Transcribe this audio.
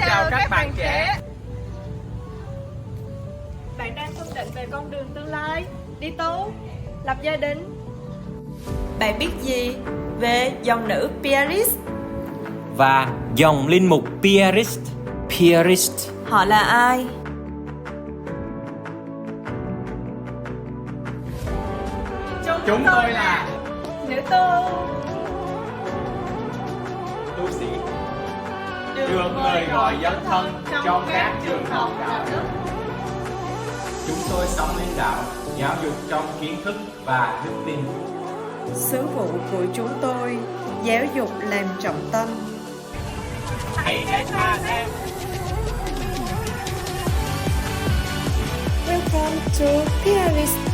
chào các bạn trẻ. Bạn đang phân định về con đường tương lai, đi tu, lập gia đình. Bạn biết gì về dòng nữ Piarist? Và dòng linh mục Piarist. Piarist Họ là ai? Chúng tôi là Nữ tu tu sĩ, được người gọi dấn thân trong các trường học đạo đức. Chúng tôi sống lên đạo, giáo dục trong kiến thức và đức tin. Sứ vụ của chúng tôi giáo dục làm trọng tâm. Hãy đến mà xem. Welcome to Piarist.